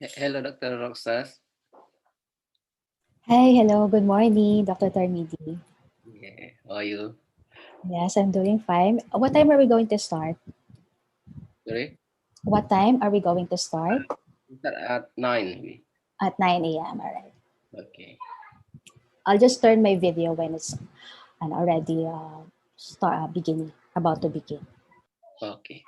Hello, Dr. Roxas. Hi, hello, good morning, Dr. Tarmidi. Yeah, how are you? Yes, I'm doing fine. What time are we going to start? Sorry? What time are we going to start? We start at 9. At 9 a.m. All right. Okay. I'll just turn my video when it's already beginning, about to begin. Okay.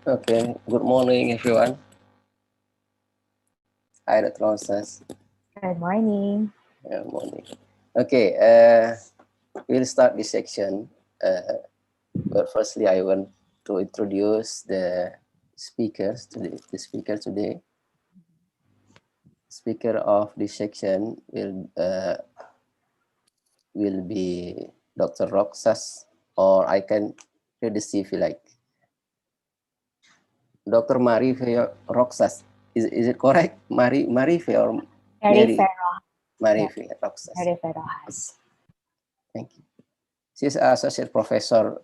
Okay, good morning, everyone. Hi, Dr. Rosas. Good morning. Good morning. Okay, we'll start this section. But firstly, I want to introduce the speakers today. The speaker today. Speaker of this section will be Dr. Roxas, or I can read the CV like Dr. Marife Roxas. Is it correct? Marife or Mary Mary Ferro. Yeah, Marife Roxas. Mary Ferrojas. Thank you. She's an associate professor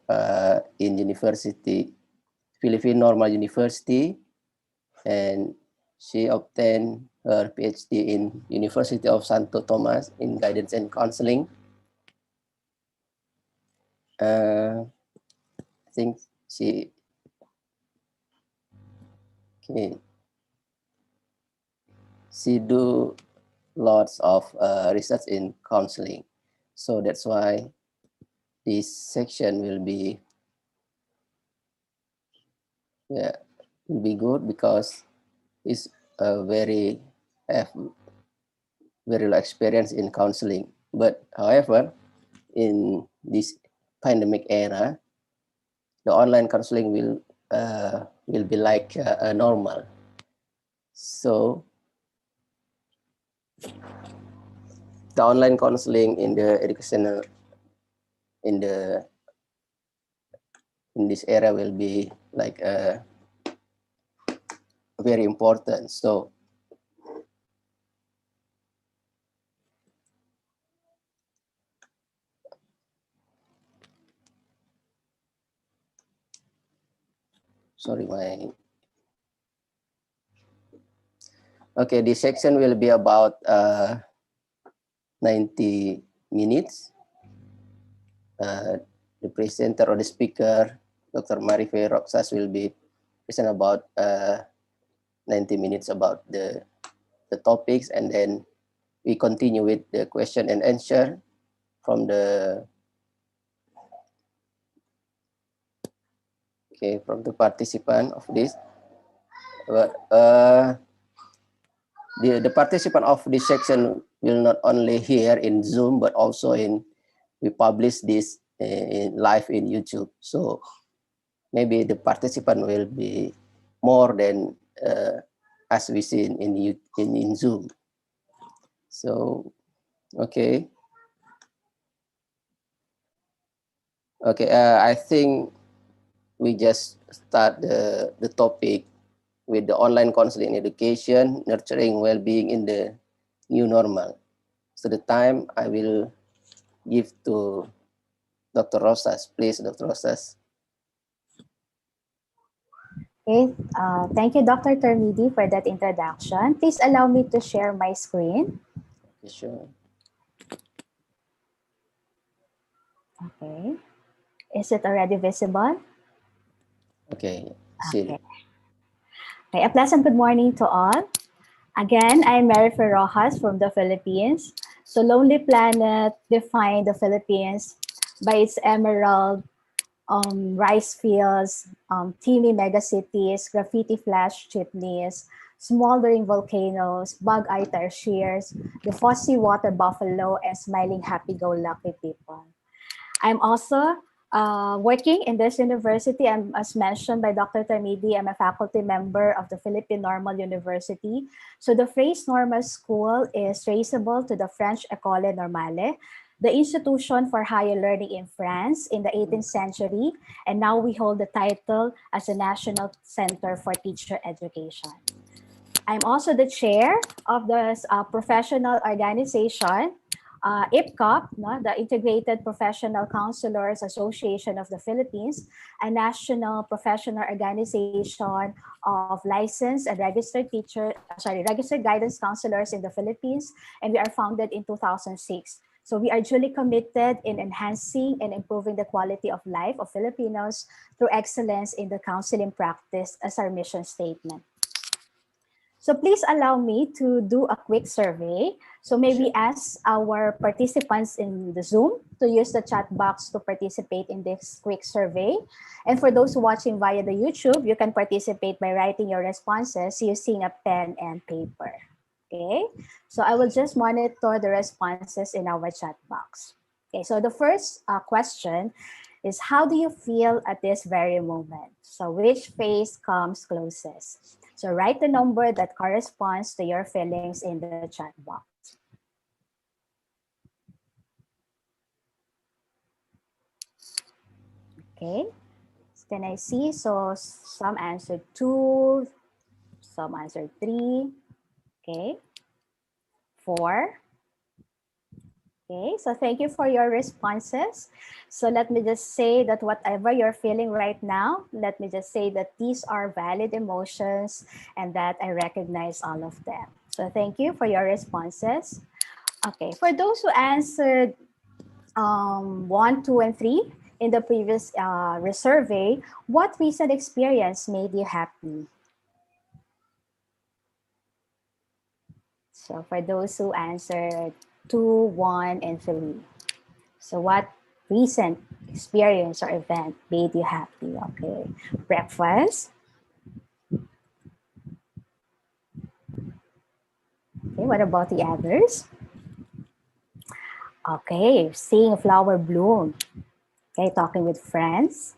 in Philippine Normal University, and she obtained her PhD in University of Santo Tomas in guidance and counseling. I think she okay, she do lots of research in counseling, so that's why this section will be good because it's a very have very low experience in counseling. But however, in this pandemic era, the online counseling will be like normal. So the online counseling in the educational in the in this era will be like very important. So sorry, my okay. This section will be about 90 minutes. The presenter or the speaker, Dr. Marife Roxas, will be present about 90 minutes about the topics, and then we continue with the question and answer from the participant of this. But the participant of this section will not only hear in Zoom but also we publish this in live in YouTube. So maybe the participant will be more than as we see in Zoom. So okay. Okay, I think we just start the topic with the online counseling education, nurturing well-being in the new normal. So the time I will give to Dr. Rosas. Please, Dr. Rosas. Okay, thank you, Dr. Termidi, for that introduction. Please allow me to share my screen. Okay, sure. Okay, is it already visible? Okay, see. Okay. Okay, a pleasant good morning to all. Again, I'm Mary Ferrojas from the Philippines. So Lonely Planet defined the Philippines by its emerald rice fields, teeny megacities, graffiti flash chimneys, smoldering volcanoes, bug-eyed tarsiers, the fussy water buffalo, and smiling happy-go-lucky people. I'm also working in this university. As mentioned by Dr. Tamidi, I'm a faculty member of the Philippine Normal University. So the phrase normal school is traceable to the French École Normale, the institution for higher learning in France in the 18th century. And now we hold the title as a National Center for Teacher Education. I'm also the chair of the professional organization, IPCOP, no, the Integrated Professional Counselors Association of the Philippines, a national professional organization of licensed and registered guidance counselors in the Philippines, and we are founded in 2006. So we are duly committed in enhancing and improving the quality of life of Filipinos through excellence in the counseling practice as our mission statement. So please allow me to do a quick survey. So maybe ask our participants in the Zoom to use the chat box to participate in this quick survey. And for those watching via the YouTube, you can participate by writing your responses using a pen and paper. Okay, so I will just monitor the responses in our chat box. Okay, so the first question is, how do you feel at this very moment? So which face comes closest? So write the number that corresponds to your feelings in the chat box. Okay, can I see? So some answered 2, some answered 3, okay, 4. Okay, so thank you for your responses. So let me just say that whatever you're feeling right now, let me just say that these are valid emotions and that I recognize all of them. So thank you for your responses. Okay, for those who answered 1, 2, and 3 in the previous survey, what recent experience made you happy? So for those who answered 2, 1, and 3. So what recent experience or event made you happy? Okay, breakfast. Okay, what about the others? Okay, seeing a flower bloom. Okay, talking with friends.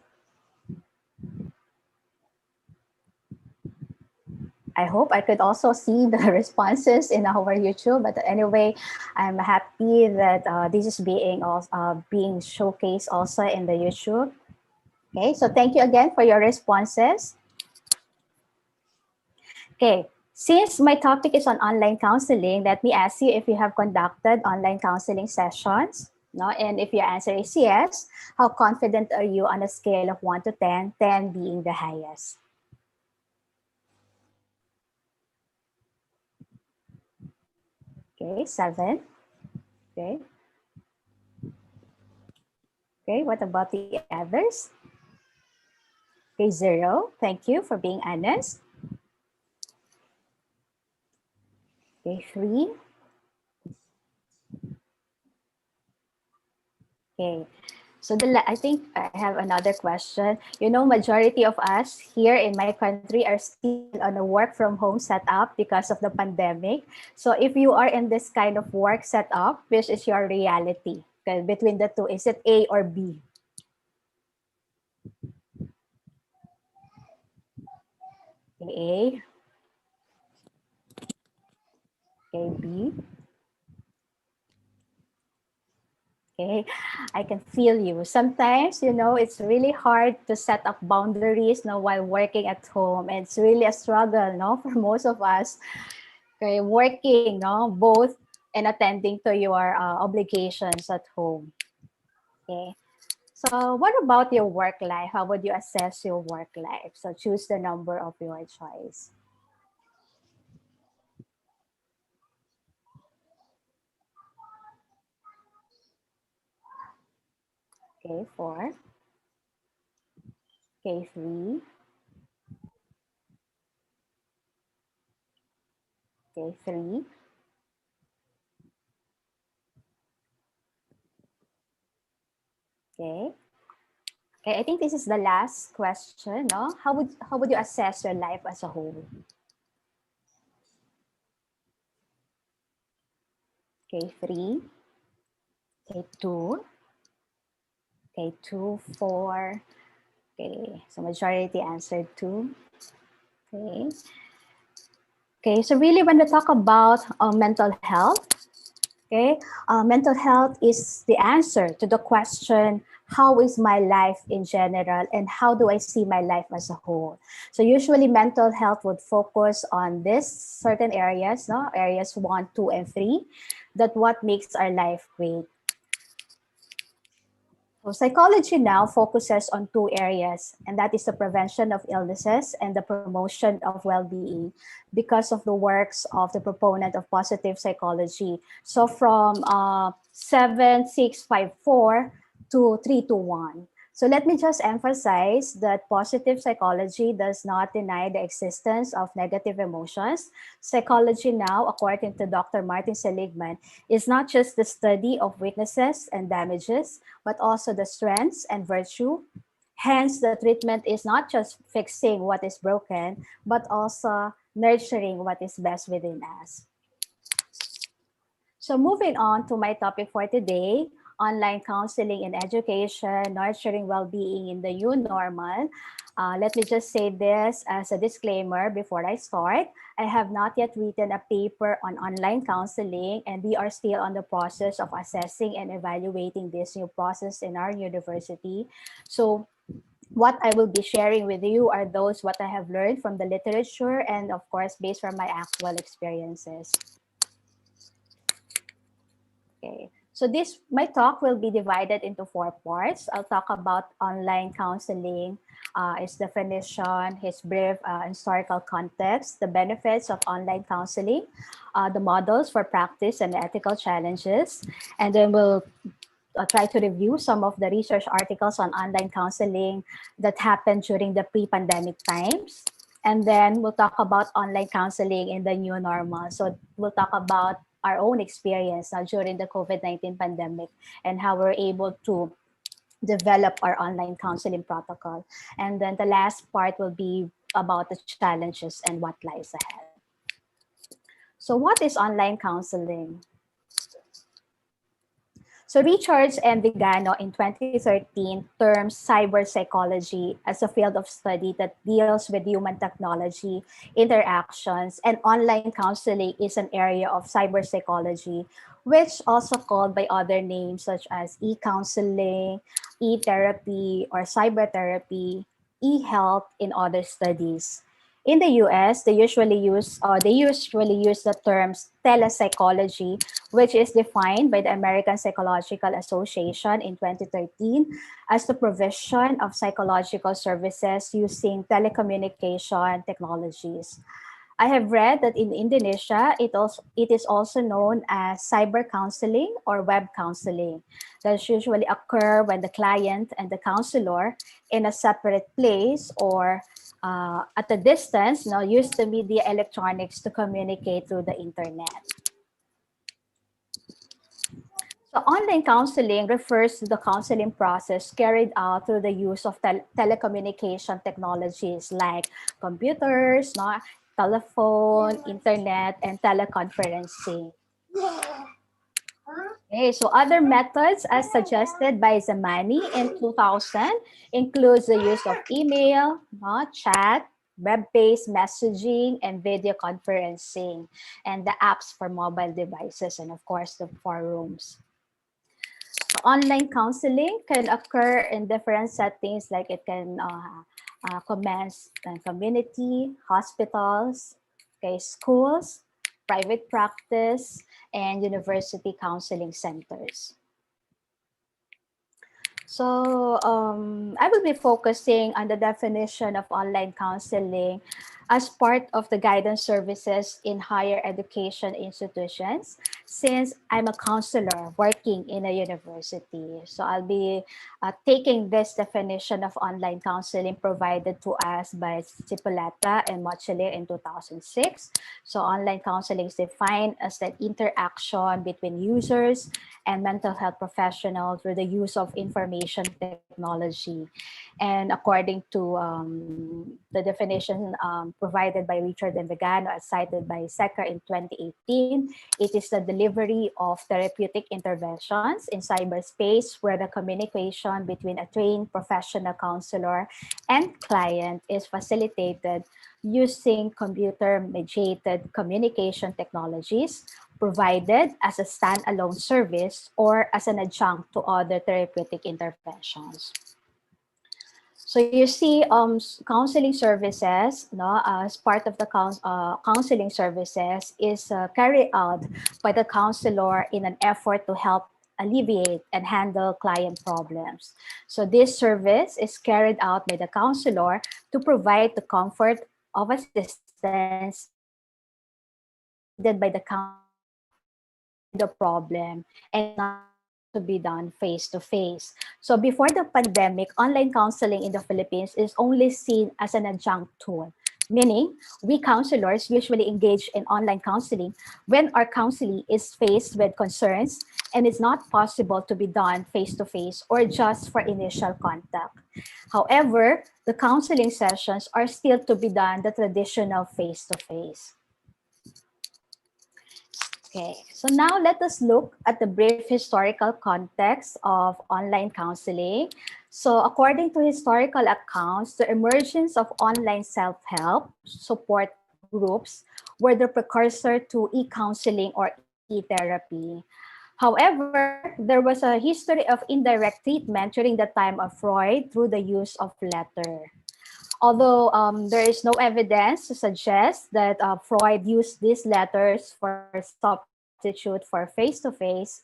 I hope I could also see the responses in our YouTube. But anyway, I'm happy that this is being showcased also in the YouTube. Okay, so thank you again for your responses. Okay, since my topic is on online counseling, let me ask you if you have conducted online counseling sessions. No, and if your answer is yes, how confident are you on a scale of 1 to 10, 10 being the highest? Okay, 7. Okay. Okay, what about the others? Okay, 0. Thank you for being honest. Okay, 3. Okay. So I think I have another question. You know, majority of us here in my country are still on a work from home setup because of the pandemic. So if you are in this kind of work setup, which is your reality? Okay, between the two, is it A or B? Okay, A, okay, B. Okay, I can feel you. Sometimes, you know, it's really hard to set up boundaries, no, while working at home. And it's really a struggle, no, for most of us. Okay, working, no, both and attending to your obligations at home. Okay. So, what about your work life? How would you assess your work life? So, choose the number of your choice. Okay, 4. Okay, 3. Okay, 3. Okay. Okay, I think this is the last question. No, how would you assess your life as a whole? Okay, 3. Okay, 2. Okay, 2, 4. Okay, so majority answered 2. Okay. Okay, so really when we talk about mental health, okay, mental health is the answer to the question, how is my life in general and how do I see my life as a whole? So usually mental health would focus on this certain areas, no? Areas 1, 2, and 3, that what makes our life great. So psychology now focuses on 2 areas, and that is the prevention of illnesses and the promotion of well-being because of the works of the proponent of positive psychology. So from 7654 to 321. So let me just emphasize that positive psychology does not deny the existence of negative emotions. Psychology now, according to Dr. Martin Seligman, is not just the study of weaknesses and damages, but also the strengths and virtue. Hence, the treatment is not just fixing what is broken, but also nurturing what is best within us. So moving on to my topic for today, online counseling in education, nurturing well-being in the new normal. Let me just say this as a disclaimer before I start. I have not yet written a paper on online counseling, and we are still on the process of assessing and evaluating this new process in our university. So what I will be sharing with you are those what I have learned from the literature and of course based from my actual experiences. Okay. So this my talk will be divided into four parts. I'll talk about online counseling, its definition, its brief historical context, the benefits of online counseling, the models for practice and ethical challenges, and then we'll try to review some of the research articles on online counseling that happened during the pre-pandemic times. And then we'll talk about online counseling in the new normal. So we'll talk about our own experience during the COVID-19 pandemic and how we're able to develop our online counseling protocol. And then the last part will be about the challenges and what lies ahead. So what is online counseling? So Richards and Vigano in 2013 termed cyber psychology as a field of study that deals with human technology, interactions, and online counseling is an area of cyber psychology, which also called by other names such as e-counseling, e-therapy, or cyber therapy, e-health in other studies. In the US, they usually use the terms telepsychology, which is defined by the American Psychological Association in 2013 as the provision of psychological services using telecommunication technologies. I have read that in Indonesia, it is also known as cyber counseling or web counseling. That usually occur when the client and the counselor in a separate place or at a distance use the media electronics to communicate through the internet. So online counseling refers to the counseling process carried out through the use of telecommunication technologies like computers, telephone, internet, and teleconferencing. Okay, so other methods as suggested by Zamani in 2000 includes the use of email, chat, web-based messaging, and video conferencing, and the apps for mobile devices, and of course the forums. Online counseling can occur in different settings, like it can commence in community, hospitals, okay, schools, private practice, and university counseling centers. So I will be focusing on the definition of online counseling as part of the guidance services in higher education institutions, since I'm a counselor working in a university. So I'll be taking this definition of online counseling provided to us by Cipolata and Mochile in 2006. So online counseling is defined as the interaction between users and mental health professionals through the use of information technology. And according to the definition provided by Richard and Vegano, as cited by Secker in 2018, it is the delivery of therapeutic interventions in cyberspace where the communication between a trained professional counselor and client is facilitated using computer-mediated communication technologies provided as a standalone service or as an adjunct to other therapeutic interventions. So you see, counseling services, as part of the counseling services, is carried out by the counselor in an effort to help alleviate and handle client problems. So this service is carried out by the counselor to provide the comfort of assistance needed by the counselor to solve the problem and is not intended to to be done face-to-face. So before the pandemic, online counseling in the Philippines is only seen as an adjunct tool, meaning we counselors usually engage in online counseling when our counseling is faced with concerns and it's not possible to be done face-to-face or just for initial contact. However, the counseling sessions are still to be done the traditional face-to-face. Okay, so now let us look at the brief historical context of online counseling. So according to historical accounts, the emergence of online self-help support groups were the precursor to e-counseling or e-therapy. However, there was a history of indirect treatment during the time of Freud through the use of letter. Although there is no evidence to suggest that Freud used these letters for substitute for face-to-face,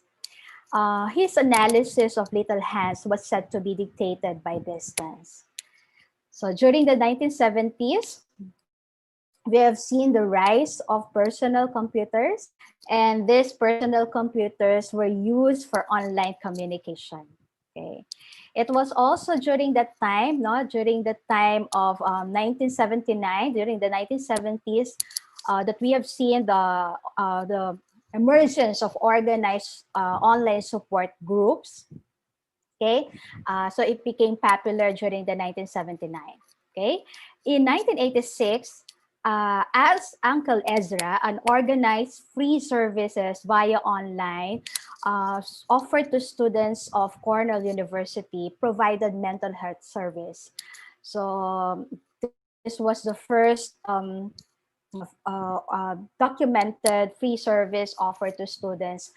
his analysis of little hands was said to be dictated by distance. So during the 1970s, we have seen the rise of personal computers, and these personal computers were used for online communication. Okay. It was also during that time, no, during the time of 1979, during the 1970s, that we have seen the emergence of organized online support groups. Okay, so it became popular during the 1979. Okay, in 1986, as Uncle Ezra, an organized free services via online offered to students of Cornell University provided mental health service. So this was the first documented free service offered to students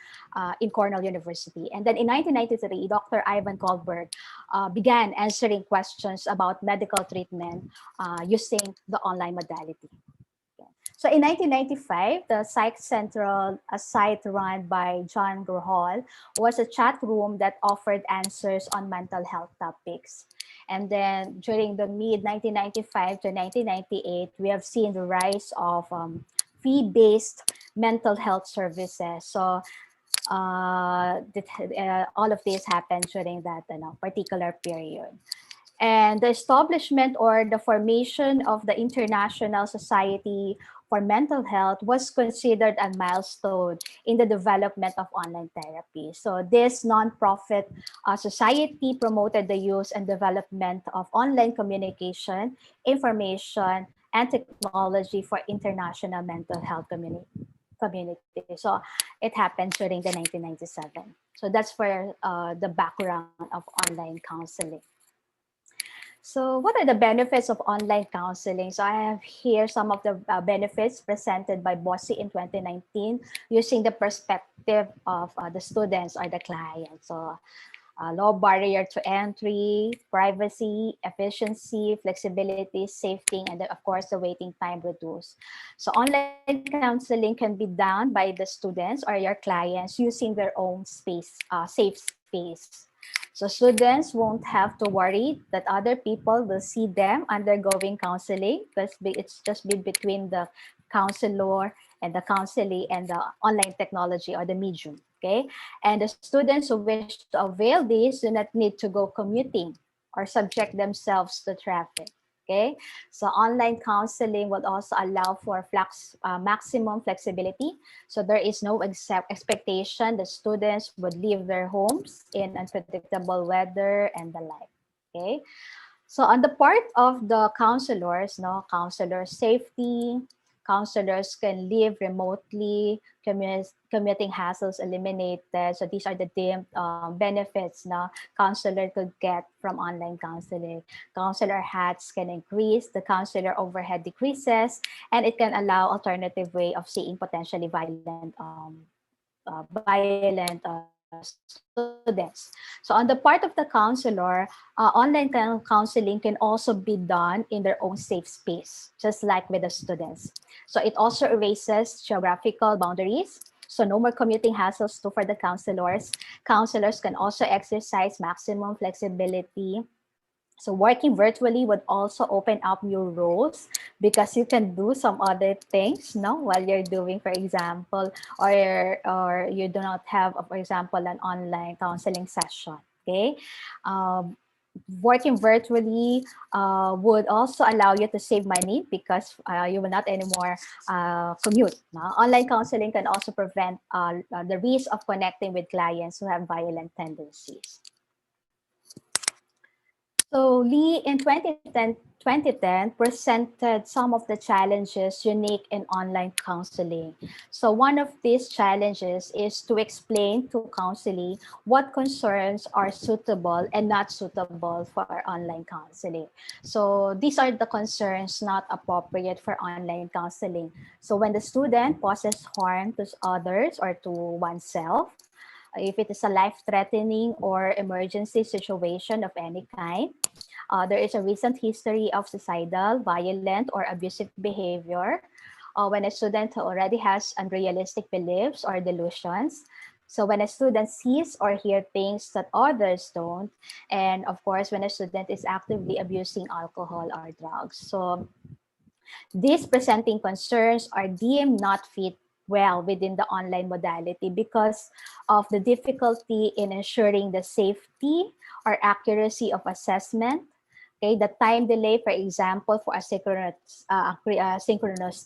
in Cornell University. And then in 1993, Dr. Ivan Goldberg began answering questions about medical treatment using the online modality. So in 1995, the Psych Central, a site run by John Grohol, was a chat room that offered answers on mental health topics. And then during the mid 1995 to 1998, we have seen the rise of fee-based mental health services. So all of this happened during that particular period. And the establishment or the formation of the International Society for Mental Health was considered a milestone in the development of online therapy. So this nonprofit society promoted the use and development of online communication, information, and technology for international mental health community. So it happened during the 1997. So that's for the background of online counseling. So what are the benefits of online counseling? So I have here some of the benefits presented by Bossy in 2019 using the perspective of the students or the clients. So low barrier to entry, privacy, efficiency, flexibility, safety, and then of course the waiting time reduced. So online counseling can be done by the students or your clients using their own space, safe space. So students won't have to worry that other people will see them undergoing counseling because it's just be between the counselor and the counselee and the online technology or the medium. Okay, and the students who wish to avail this do not need to go commuting or subject themselves to traffic. Okay, so online counseling would also allow for maximum flexibility. So there is no expectation that students would leave their homes in unpredictable weather and the like. Okay, so on the part of the counselors, counselor safety, counselors can live remotely, commuting hassles eliminated. So these are the benefits counselor could get from online counseling. Counselor hats can increase, the counselor overhead decreases, and it can allow alternative way of seeing potentially violent students. So on the part of the counselor, online counseling can also be done in their own safe space, just like with the students. So it also erases geographical boundaries. So no more commuting hassles for the counselors. Counselors can also exercise maximum flexibility So working virtually would also open up new roles because you can do some other things, no, while you're doing, for example, or you do not have, for example, an online counseling session. Okay, um, working virtually would also allow you to save money because you will not anymore commute. No? Online counseling can also prevent the risk of connecting with clients who have violent tendencies. So Lee in 2010 presented some of the challenges unique in online counseling. So one of these challenges is to explain to counseling what concerns are suitable and not suitable for online counseling. So these are the concerns not appropriate for online counseling. So when the student causes harm to others or to oneself, if it is a life-threatening or emergency situation of any kind, there is a recent history of suicidal, violent, or abusive behavior. When a student already has unrealistic beliefs or delusions. So when a student sees or hears things that others don't, and of course, when a student is actively abusing alcohol or drugs. So these presenting concerns are deemed not fit well within the online modality because of the difficulty in ensuring the safety or accuracy of assessment. Okay, the time delay, for example, for a synchronous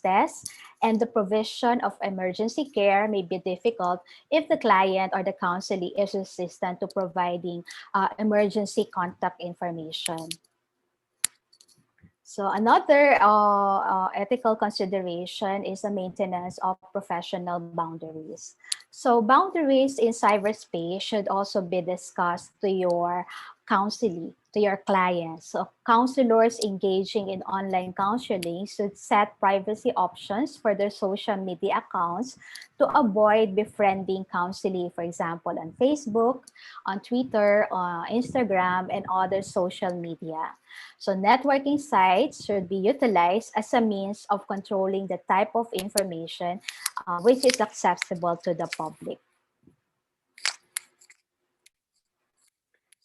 test, and the provision of emergency care may be difficult if the client or the counselee is resistant to providing emergency contact information. So another ethical consideration is the maintenance of professional boundaries. So boundaries in cyberspace should also be discussed to your counselee, to your clients. So counselors engaging in online counseling should set privacy options for their social media accounts to avoid befriending counselee, for example, on Facebook, on Twitter, on Instagram, and other social media. So networking sites should be utilized as a means of controlling the type of information which is accessible to the public.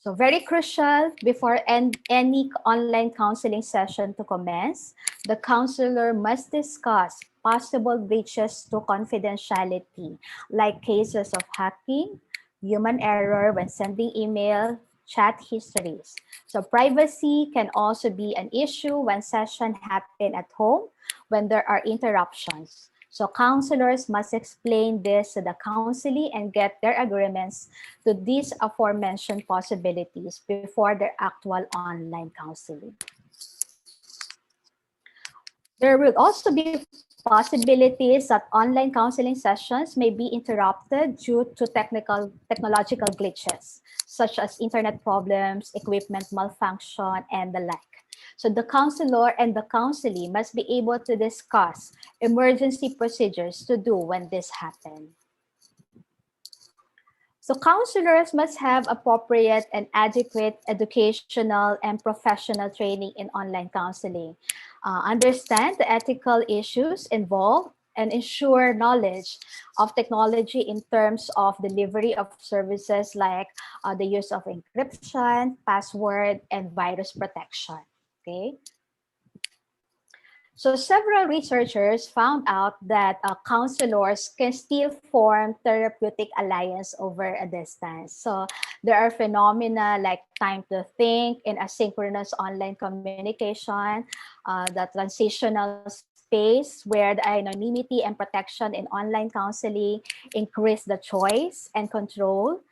So very crucial before any online counseling session to commence, the counselor must discuss possible breaches to confidentiality, like cases of hacking, human error when sending email, chat histories. So privacy can also be an issue when sessions happen at home, when there are interruptions. So counselors must explain this to the counselee and get their agreements to these aforementioned possibilities before their actual online counseling. There will also be possibilities that online counseling sessions may be interrupted due to technological glitches, such as internet problems, equipment malfunction, and the like. So the counselor and the counselee must be able to discuss emergency procedures to do when this happens. So counselors must have appropriate and adequate educational and professional training in online counseling. Understand the ethical issues involved and ensure knowledge of technology in terms of delivery of services like the use of encryption, password, and virus protection. Okay. So several researchers found out that counselors can still form therapeutic alliance over a distance. So there are phenomena like time to think in asynchronous online communication, the transitional space where the anonymity and protection in online counseling increase the choice and control,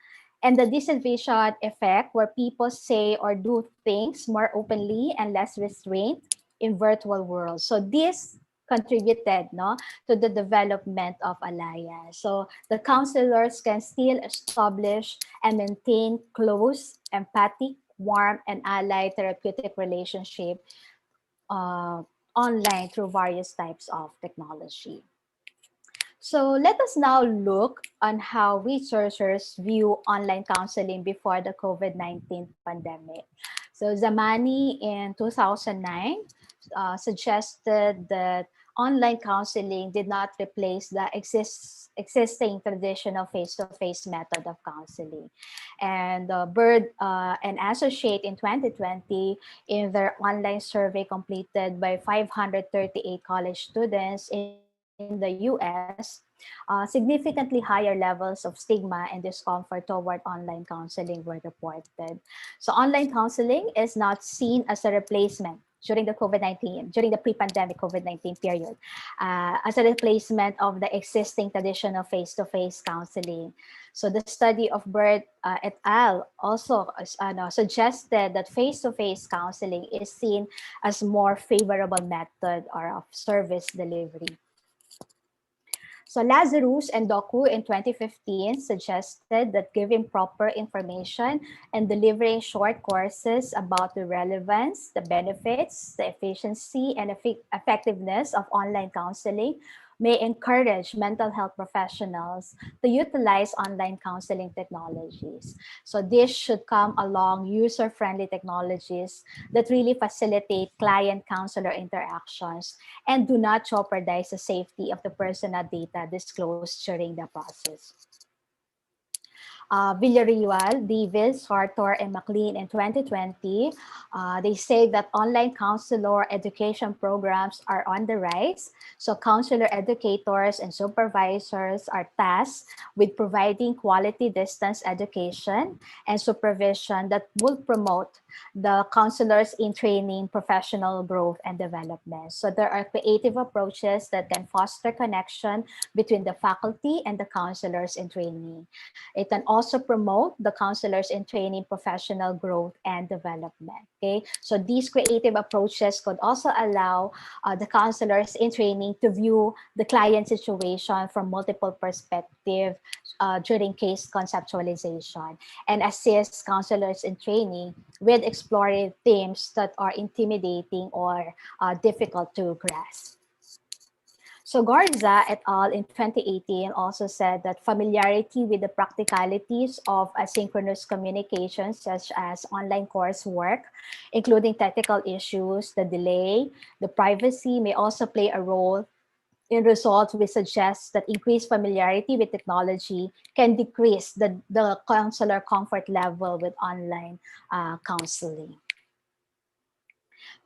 and the disinvision effect where people say or do things more openly and less restrained in virtual worlds. So this contributed, no, to the development of alliance. So the counselors can still establish and maintain close, empathic, warm, and allied therapeutic relationship uh, online through various types of technology. So let us now look on how researchers view online counseling before the COVID-19 pandemic. So Zamani in 2009 suggested that online counseling did not replace the existing traditional face-to-face method of counseling. And Bird and Associate in 2020, in their online survey completed by 538 college students in the US, significantly higher levels of stigma and discomfort toward online counseling were reported. So online counseling is not seen as a replacement during the COVID-19, during the pre-pandemic COVID-19 period, as a replacement of the existing tradition of face-to-face counseling. So the study of Bird et al. Also suggested that face-to-face counseling is seen as more favorable method or of service delivery. So Lazarus and Doku in 2015 suggested that giving proper information and delivering short courses about the relevance, the benefits, the efficiency, and effectiveness of online counseling may encourage mental health professionals to utilize online counseling technologies. So this should come along user-friendly technologies that really facilitate client-counselor interactions and do not jeopardize the safety of the personal data disclosed during the process. Villarreal, Davis, Sartor, and McLean in 2020, they say that online counselor education programs are on the rise. So counselor educators and supervisors are tasked with providing quality distance education and supervision that will promote the counselors in training, professional growth, and development. So there are creative approaches that can foster connection between the faculty and the counselors in training. It can also promote the counselors in training professional growth and development. Okay, so these creative approaches could also allow the counselors in training to view the client situation from multiple perspectives during case conceptualization and assist counselors in training with exploring themes that are intimidating or difficult to grasp. So Garza et al. In 2018 also said that familiarity with the practicalities of asynchronous communication, such as online coursework, including technical issues, the delay, the privacy, may also play a role in results. We suggest that increased familiarity with technology can decrease the counselor comfort level with online counseling.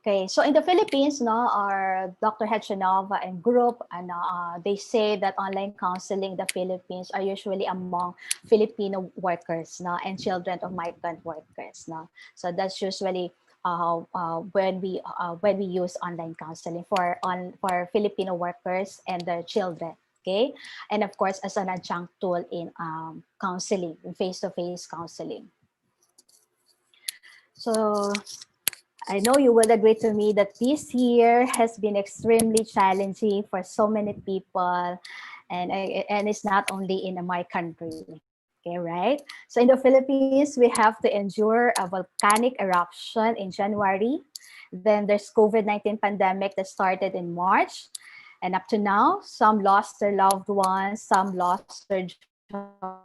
Okay, so in the Philippines, no, our Dr. Hechanova and group, and they say that online counseling in the Philippines are usually among Filipino workers, no, and children of migrant workers, no. So that's usually when we use online counseling for Filipino workers and their children. Okay, and of course as an adjunct tool in counseling, in face-to-face counseling. So I know you will agree to me that this year has been extremely challenging for so many people, and it's not only in my country. Okay, right? So in the Philippines, we have to endure a volcanic eruption in January. Then there's COVID-19 pandemic that started in March. And up to now, some lost their loved ones, some lost their jobs.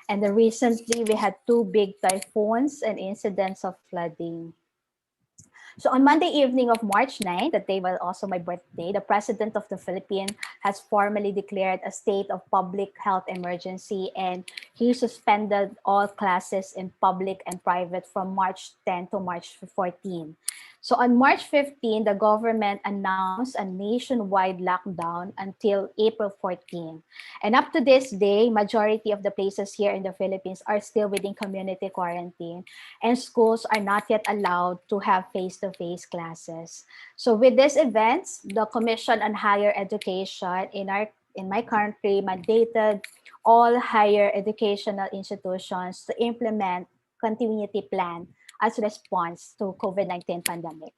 And then recently, we had two big typhoons and incidents of flooding. So on Monday evening of March 9th, that day was also my birthday, the President of the Philippines has formally declared a state of public health emergency, and he suspended all classes in public and private from March 10 to March 14. So on March 15, the government announced a nationwide lockdown until April 14. And up to this day, majority of the places here in the Philippines are still within community quarantine, and schools are not yet allowed to have face-to-face classes. So with these events, the Commission on Higher Education in my country mandated all higher educational institutions to implement continuity plan as response to COVID-19 pandemic.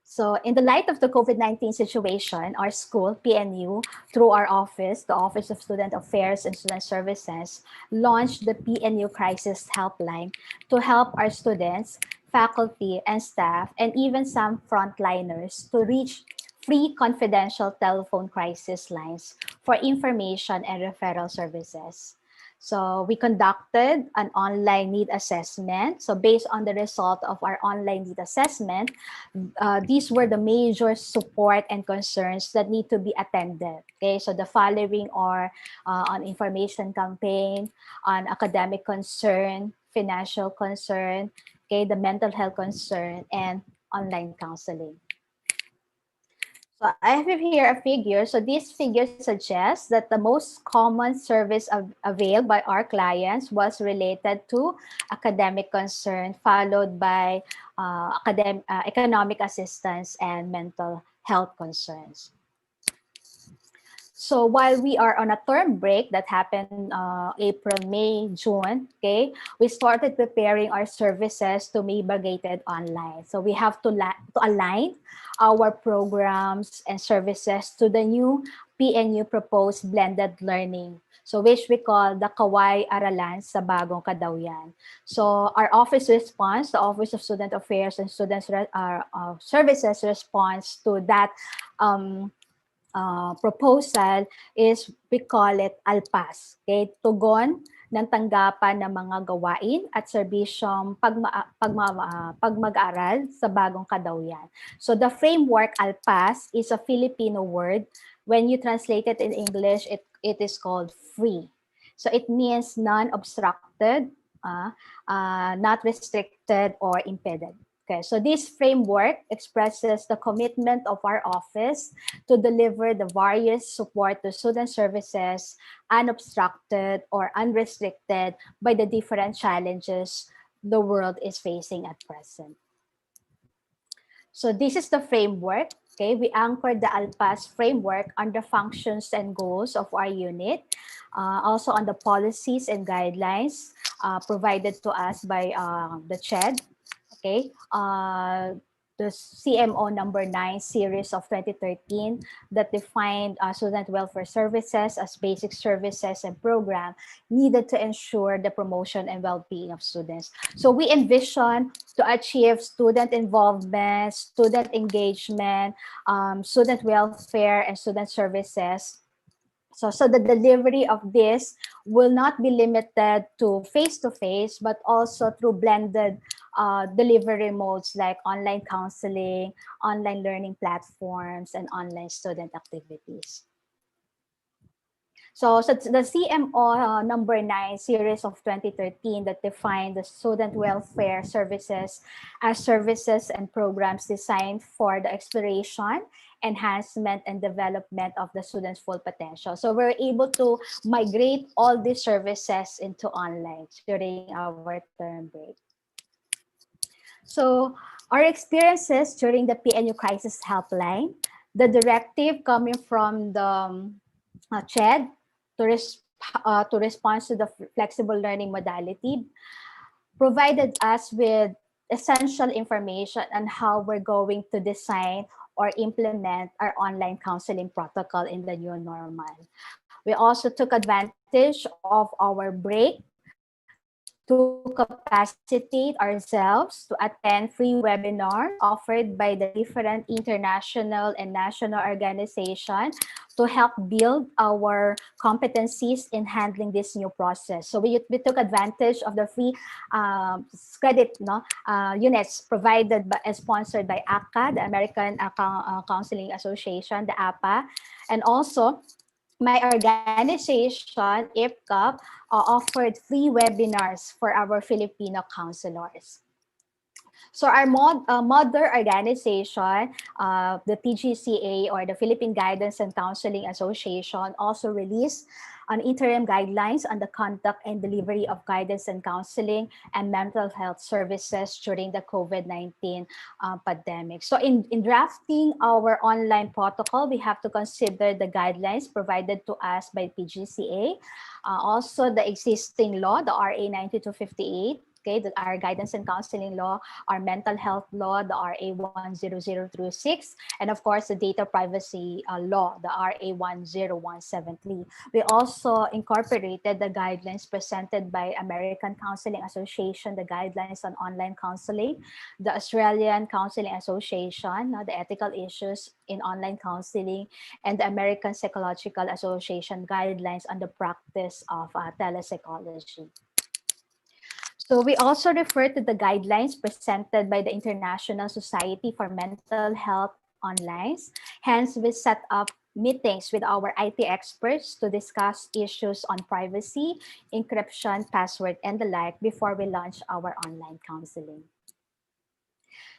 So in the light of the COVID-19 situation, our school, PNU, through our office, the Office of Student Affairs and Student Services, launched the PNU Crisis Helpline to help our students, faculty, and staff, and even some frontliners to reach free confidential telephone crisis lines for information and referral services. So we conducted an online need assessment. So based on the result of our online need assessment, these were the major support and concerns that need to be attended. Okay, so the following are on information campaign, on academic concern, financial concern, okay, the mental health concern, and online counseling. So I have here a figure. So this figure suggests that the most common service availed by our clients was related to academic concern, followed by economic assistance and mental health concerns. So while we are on a term break that happened April, May, June, okay, we started preparing our services to be migrated online. So we have to align our programs and services to the new PNU proposed blended learning. So which we call the Kaway Aralan sa Bagong Kadawian. So our office response, the Office of Student Affairs and Students Services response to that proposal is we call it ALPAS. Okay? Tugon ng tanggapan ng mga gawain at serbisyong pagmag-aral sa bagong kadawian. So the framework ALPAS is a Filipino word. When you translate it in English, it is called free. So it means non-obstructed, not restricted or impeded. Okay, so this framework expresses the commitment of our office to deliver the various support to student services unobstructed or unrestricted by the different challenges the world is facing at present. So this is the framework. Okay, we anchored the ALPAS framework on the functions and goals of our unit, also on the policies and guidelines provided to us by the CHED. Okay, the CMO number 9 series of 2013 that defined student welfare services as basic services and program needed to ensure the promotion and well-being of students. So we envision to achieve student involvement, student engagement, student welfare, and student services. So the delivery of this will not be limited to face-to-face, but also through blended delivery modes like online counseling, online learning platforms, and online student activities. So the CMO number 9 series of 2013 that defined the student welfare services as services and programs designed for the exploration, enhancement, and development of the students' full potential. So we're able to migrate all these services into online during our term break. So our experiences during the PNU Crisis Helpline, the directive coming from the CHED to respond to the flexible learning modality provided us with essential information on how we're going to design or implement our online counseling protocol in the new normal. We also took advantage of our break to capacitate ourselves to attend free webinars offered by the different international and national organizations to help build our competencies in handling this new process. So we took advantage of the free credit units provided by, and sponsored by ACA, the American Counseling Association, the APA, and also my organization, IPCAP, offered free webinars for our Filipino counselors. So our mother organization, the PGCA or the Philippine Guidance and Counseling Association, also released an interim guidelines on the conduct and delivery of guidance and counseling and mental health services during the COVID-19 pandemic. So in drafting our online protocol, we have to consider the guidelines provided to us by PGCA, also the existing law, the RA 9258, okay, our guidance and counseling law, our mental health law, the RA 10036, and of course the data privacy law, the RA 10173. We also incorporated the guidelines presented by American Counseling Association, the guidelines on online counseling, the Australian Counseling Association, the ethical issues in online counseling, and the American Psychological Association guidelines on the practice of telepsychology. So we also refer to the guidelines presented by the International Society for Mental Health online. Hence, we set up meetings with our IT experts to discuss issues on privacy, encryption, password, and the like before we launch our online counseling.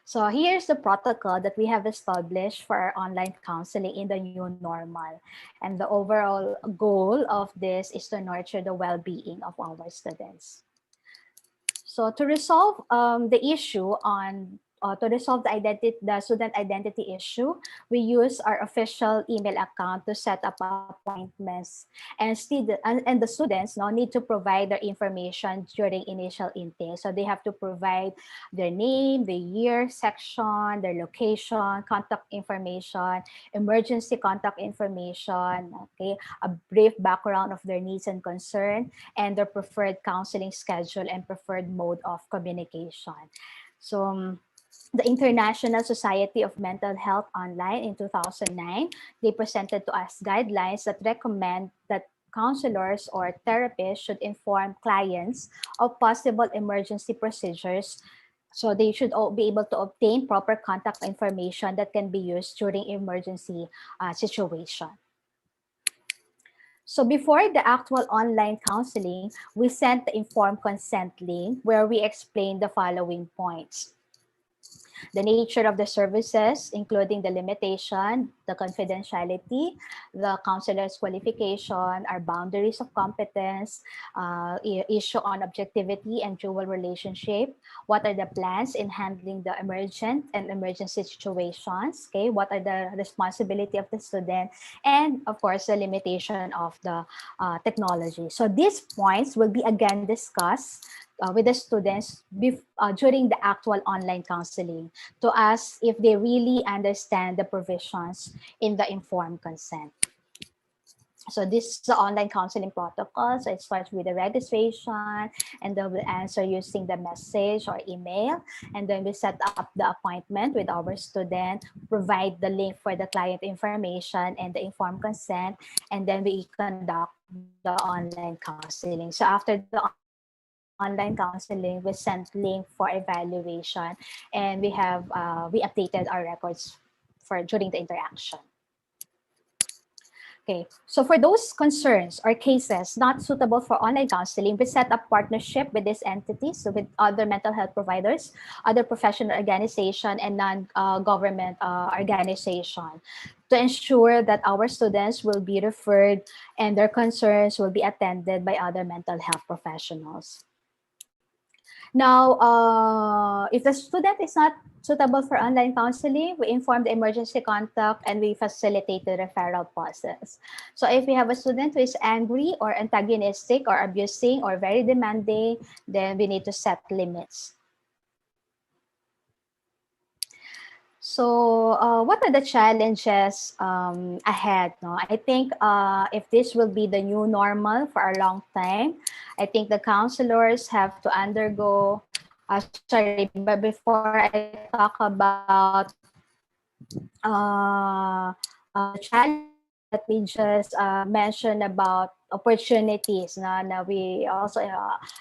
So here's the protocol that we have established for our online counseling in the new normal. And the overall goal of this is to nurture the well-being of our students. So to resolve the issue on to resolve the student identity issue, we use our official email account to set up appointments, and the students now need to provide their information during initial intake. So they have to provide their name, the year, section, their location, contact information, emergency contact information, okay, a brief background of their needs and concern, and their preferred counseling schedule and preferred mode of communication. So the International Society of Mental Health Online in 2009, they presented to us guidelines that recommend that counselors or therapists should inform clients of possible emergency procedures, so they should be able to obtain proper contact information that can be used during emergency situation. So before the actual online counseling, we sent the informed consent link where we explain the following points: the nature of the services, including the limitation, the confidentiality, the counselor's qualification, our boundaries of competence, issue on objectivity and dual relationship, what are the plans in handling the emergent and emergency situations, okay, what are the responsibility of the student, and of course, the limitation of the technology. So these points will be again discussed with the students during the actual online counseling to ask if they really understand the provisions in the informed consent. So this is the online counseling protocol. So it starts with the registration, and then we'll answer using the message or email. And then we set up the appointment with our student, provide the link for the client information and the informed consent, and then we conduct the online counseling. So after the online counseling, we sent link for evaluation, and we updated our records during the interaction. Okay, so for those concerns or cases not suitable for online counseling, we set up partnership with these entities, so with other mental health providers, other professional organization, and non-government organization, to ensure that our students will be referred and their concerns will be attended by other mental health professionals. Now, if the student is not suitable for online counseling, we inform the emergency contact and we facilitate the referral process. So if we have a student who is angry or antagonistic or abusing or very demanding, then we need to set limits. So what are the challenges ahead? No? I think if this will be the new normal for a long time, I think the counselors have to undergo, sorry, but before I talk about the challenges, let me just mention about opportunities na we also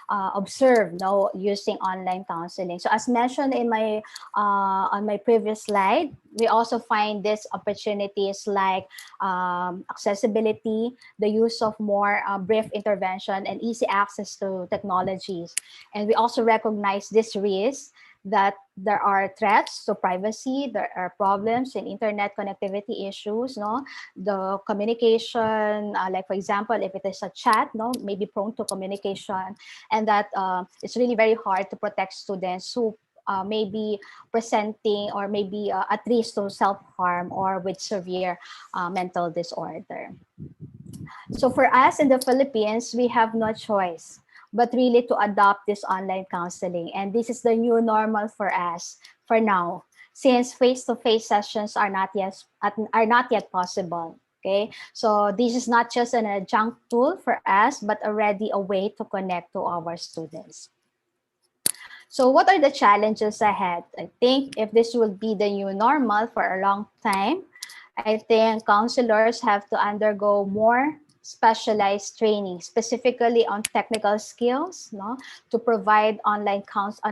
observe now using online counseling. So as mentioned in my on my previous slide, we also find these opportunities like accessibility, the use of more brief intervention, and easy access to technologies. And we also recognize this risk that there are threats to privacy, there are problems in internet connectivity issues, no? The communication, like for example, if it is a chat, no, may be prone to communication, and that it's really very hard to protect students who may be presenting or maybe at risk to self-harm or with severe mental disorder. So for us in the Philippines, we have no choice but really to adopt this online counseling. And this is the new normal for us for now, since face-to-face sessions are not yet possible. Okay, so this is not just an adjunct tool for us, but already a way to connect to our students. So what are the challenges ahead? I think if this will be the new normal for a long time, I think counselors have to undergo more specialized training, specifically on technical skills, no, to provide on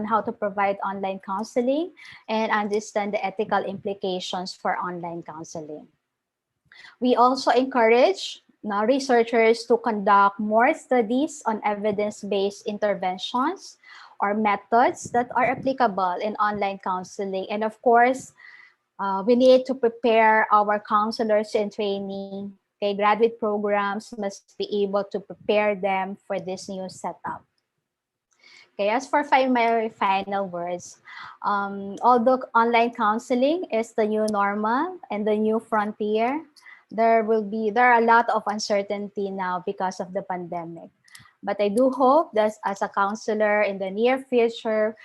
how to provide online counseling and understand the ethical implications for online counseling. We also encourage now researchers to conduct more studies on evidence-based interventions or methods that are applicable in online counseling. And of course, we need to prepare our counselors in training. Okay, graduate programs must be able to prepare them for this new setup. Okay, as for my final words, although online counseling is the new normal and the new frontier, there are a lot of uncertainty now because of the pandemic. But I do hope that as a counselor in the near future,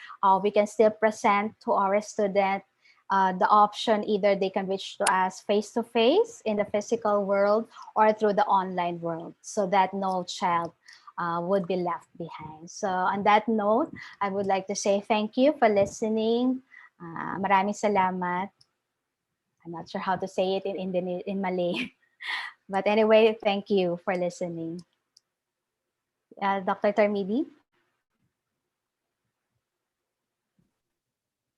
we can still present to our student the option either they can reach to us face to face in the physical world or through the online world, so that no child would be left behind. So on that note, I would like to say thank you for listening. Maraming salamat. I'm not sure how to say it in Malay. But anyway, thank you for listening. Dr. Termidi?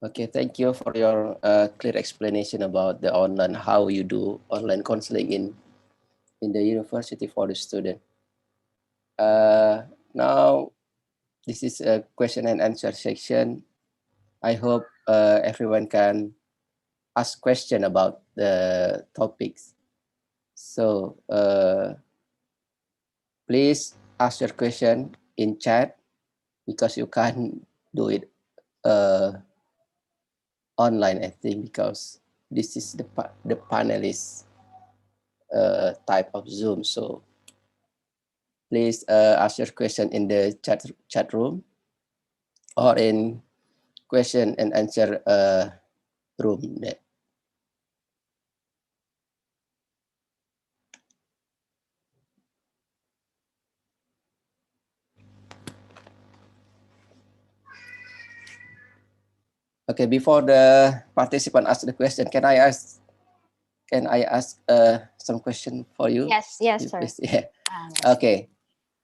Okay, thank you for your clear explanation about the online, how you do online counseling in the university for the student. Now, this is a question and answer section. I hope everyone can ask question about the topics. So please ask your question in chat because you can't do it online, I think, because this is the panelist type of Zoom. So please ask your question in the chat room or in question and answer room there. Okay, before the participant ask the question, can I ask some question for you? Yes, sir. Please? Yeah. Yes. Okay.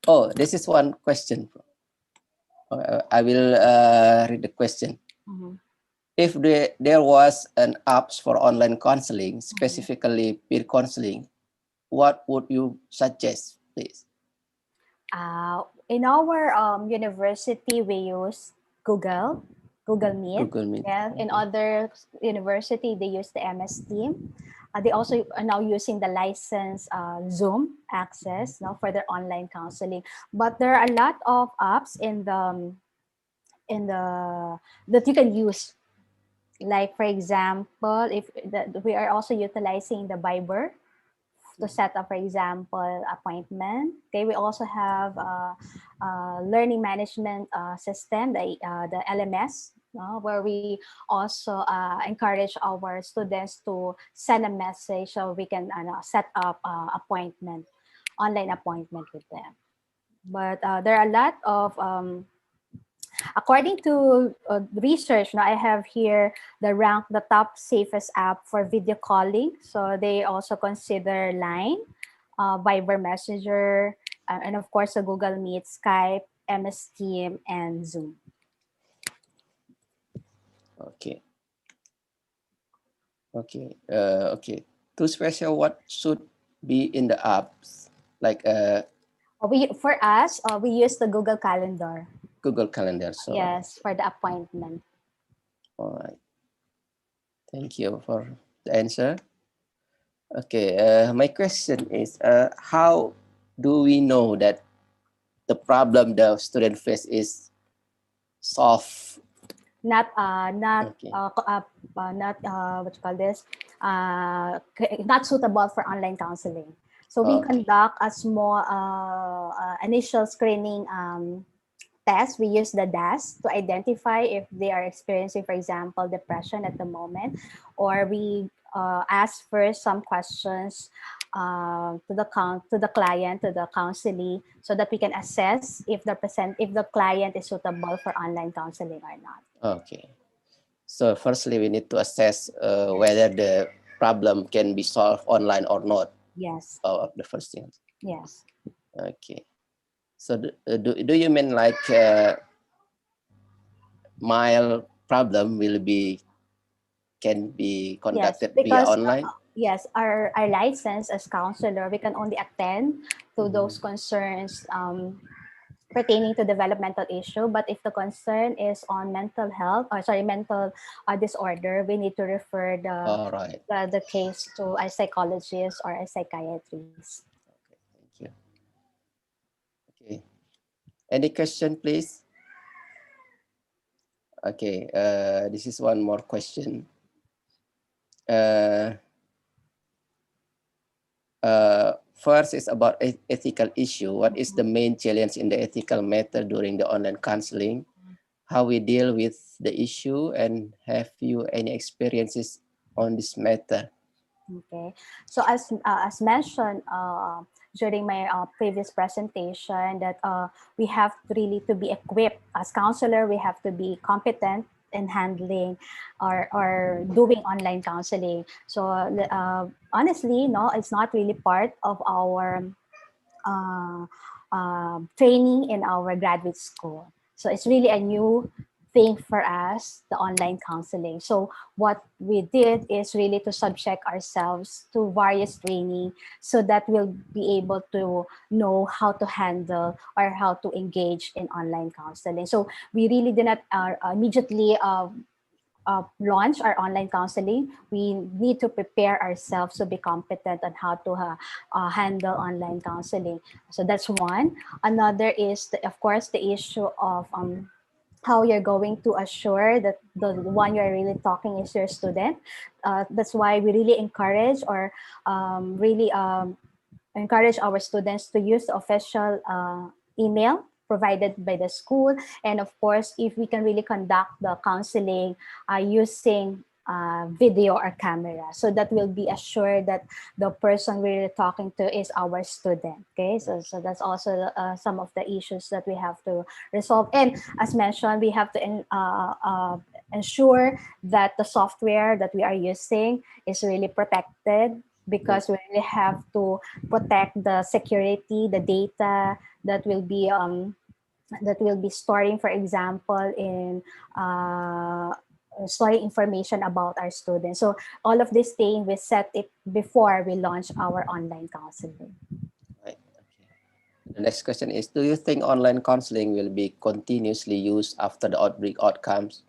Oh, this is one question. I will read the question. Mhm. If there was an apps for online counseling, specifically peer counseling, what would you suggest, please? In our university, we use Google Meet. Google Meet. Yeah. In Okay. other university, they use the MS Team. They also are now using the license Zoom access now for their online counseling. But there are a lot of apps in the that you can use. Like for example, if we are also utilizing the Viber to set up, for example, appointment. Okay, we also have learning management system, the LMS, where we also encourage our students to send a message so we can set up online appointment with them. But there are a lot of according to research, now I have here the top safest app for video calling. So they also consider Line, Viber Messenger, and of course the Google Meet, Skype, MS Team, and Zoom. Okay. Okay. Okay. To special, what should be in the apps? Like For us, we use the Google Calendar. Google Calendar. So Yes, for the appointment. all right. Thank you for the answer. Okay. My question is, how do we know that the problem the student face is solved? Not Okay. what you call this, not suitable for online counseling. So we Okay. conduct a small initial screening test, we use the DAS to identify if they are experiencing, for example, depression at the moment, or we ask first some questions to the client, to the counselee, so that we can assess if the client is suitable for online counseling or not. Okay. So firstly, we need to assess whether the problem can be solved online or not. Yes. The first thing. Yes. Okay. So do you mean like mild problem can be Yes, conducted via because online? yes, our license as counselor, we can only attend to those concerns pertaining to developmental issue. But if the concern is on mental health, or sorry, mental disorder, we need to refer All right. the case to a psychologist or a psychiatrist. Okay, thank you. Okay. Any question, please? Okay. This is one more question. Uh, First is about ethical issue. What is the main challenge in the ethical matter during the online counseling? How we deal with the issue, and have you any experiences on this matter? Okay, so as mentioned during my previous presentation, that we have really to be equipped as counselor. We have to be competent in handling or doing online counseling. So honestly, no, it's not really part of our uh, training in our graduate school. So it's really a new thing for us, the online counseling. So what we did is really to subject ourselves to various training so that we'll be able to know how to handle or how to engage in online counseling. So we really did not immediately launch our online counseling. We need to prepare ourselves to be competent on how to handle online counseling. So that's one. Another is, of course, the issue of how you're going to assure that the one you're really talking is your student. That's why we really encourage or really encourage our students to use the official email provided by the school. And of course, if we can really conduct the counseling using video or camera, so that we'll be assured that the person we're talking to is our student. Okay, so that's also some of the issues that we have to resolve. And as mentioned, we have to ensure that the software that we are using is really protected, because we really have to protect the security, the data that will be storing, for example, in storing information about our students. So all of these things, we set it before we launch our online counseling. Right. Okay. The next question is, do you think online counseling will be continuously used after the outbreak outcomes?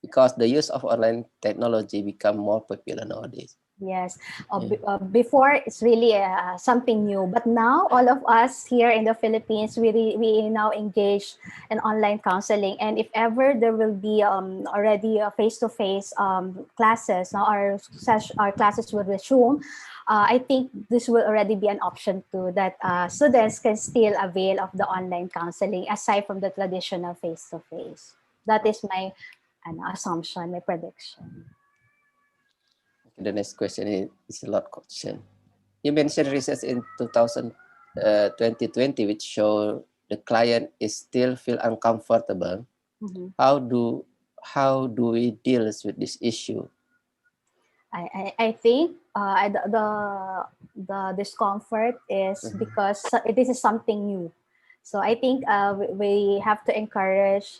Because the use of online technology become more popular nowadays. Yes. Yeah. Before, it's really something new, but now all of us here in the Philippines, we now engage in online counseling. And if ever there will be already face-to-face classes, now our classes will resume. I think this will already be an option too, that students can still avail of the online counseling aside from the traditional face-to-face. That is my assumption, my prediction. The next question is a lot question. You mentioned research in 2020 which show the client is still feel uncomfortable. Mhm. How do we deal with this issue? I think the discomfort is because this is something new. So I think we have to encourage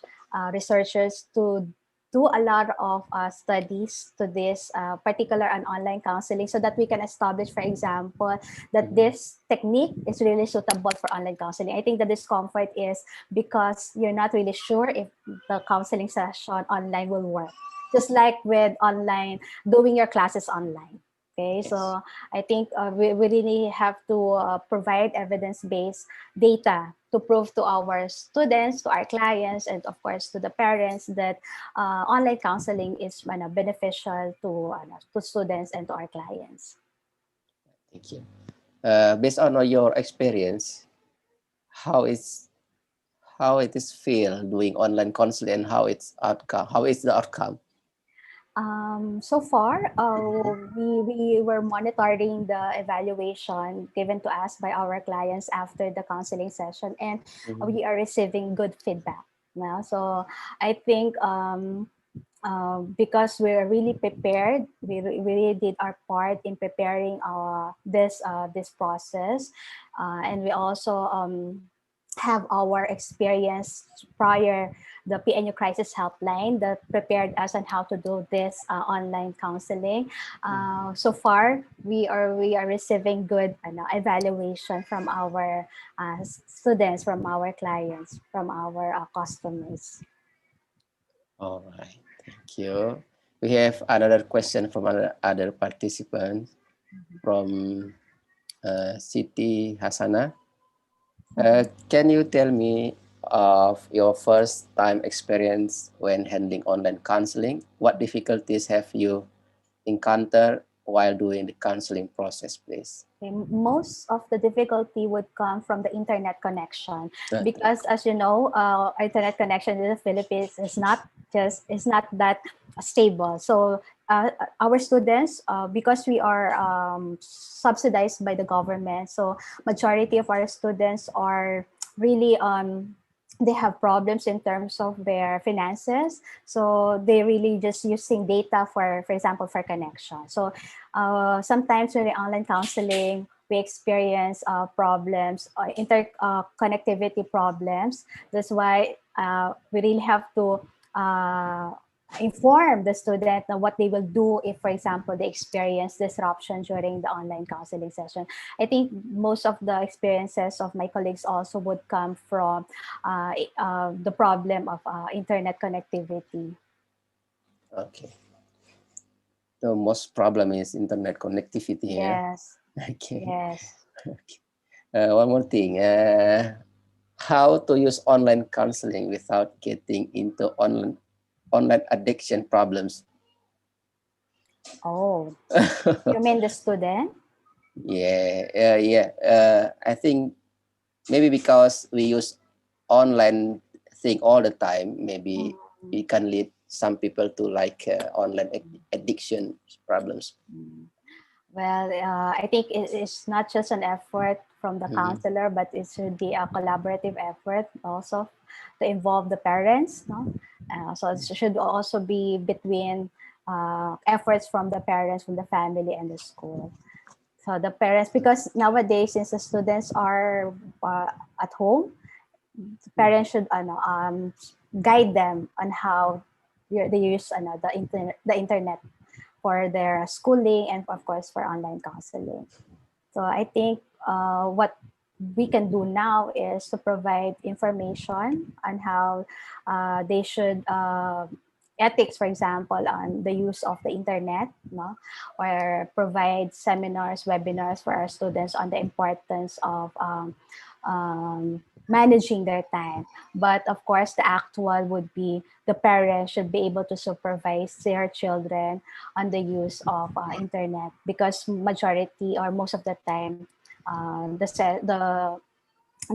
researchers to do a lot of studies to this particular and online counseling, so that we can establish, for example, that this technique is really suitable for online counseling. I think the discomfort is because you're not really sure if the counseling session online will work. Just like with online, doing your classes online. Okay, Yes. so I think we really have to provide evidence-based data to prove to our students, to our clients, and of course to the parents that online counseling is beneficial to students and to our clients. Thank you. Based on your experience, how is how it is feel doing online counseling and how it's outcome? How is the outcome? So far, we were monitoring the evaluation given to us by our clients after the counseling session, and Mhm. we are receiving good feedback now. So I think because we're really prepared, we really did our part in preparing this process, and we also have our experience prior the PNU crisis helpline that prepared us on how to do this online counseling. So far, we are receiving good evaluation from our students, from our clients, from our customers. All right, thank you. We have another question from other participants from Siti Hasana. Can you tell me of your first time experience when handling online counseling? What difficulties have you encountered while doing the counseling process, please? Okay, most of the difficulty would come from the internet connection Okay. because, as you know, internet connection in the Philippines is not that stable. So our students, because we are subsidized by the government, so majority of our students are really they have problems in terms of their finances, so they really just using data for example for connection. So sometimes during online counseling, we experience problems, connectivity problems. That's why we really have to inform the student on what they will do if, for example, they experience disruption during the online counseling session. I think most of the experiences of my colleagues also would come from the problem of internet connectivity. Okay. The most problem is internet connectivity here. Yes, Okay. yes. Okay. One more thing. How to use online counseling without getting into online addiction problems? Oh, you mean the student? Yeah. I think maybe because we use online thing all the time, maybe it can lead some people to like online addiction problems. Mm. Well, I think it's not just an effort from the Mhm. counselor, but it should be a collaborative effort also to involve the parents. No, so it should also be between efforts from the parents, from the family, and the school. So the parents, because nowadays, since the students are at home, the parents should guide them on how they use the internet for their schooling and of course for online counseling. So I think what we can do now is to provide information on how they should ethics, for example, on the use of the internet, no? Or provide seminars, webinars for our students on the importance of managing their time. But of course, the actual would be the parents should be able to supervise their children on the use of internet because majority or most of the time the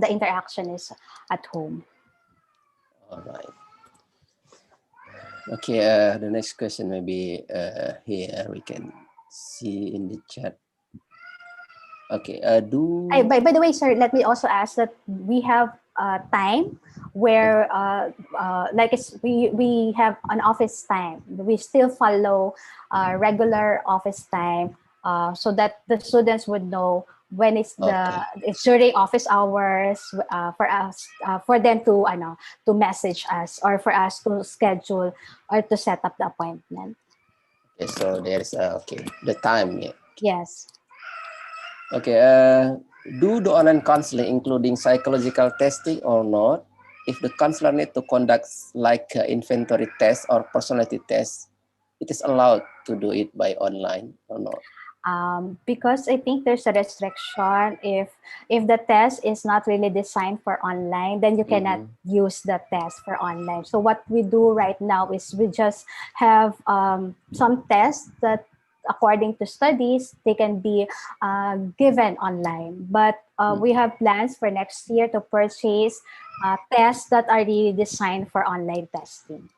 interaction is at home. All right. Okay. The next question maybe here we can see in the chat. Okay. By the way, sir, let me also ask that we have time where we have an office time. We still follow regular office time so that the students would know when Okay. it's during office hours for us for them to to message us or for us to schedule or to set up the appointment. Okay. So there's okay the time. Yeah. Yes. Okay. Do the online counseling including psychological testing or not? If the counselor need to conduct like inventory test or personality test, it is allowed to do it by online or not? Because I think there's a restriction if the test is not really designed for online, then you cannot Mm-hmm. use the test for online. So what we do right now is we just have some tests that according to studies, they can be given online. But we have plans for next year to purchase tests that are really designed for online testing.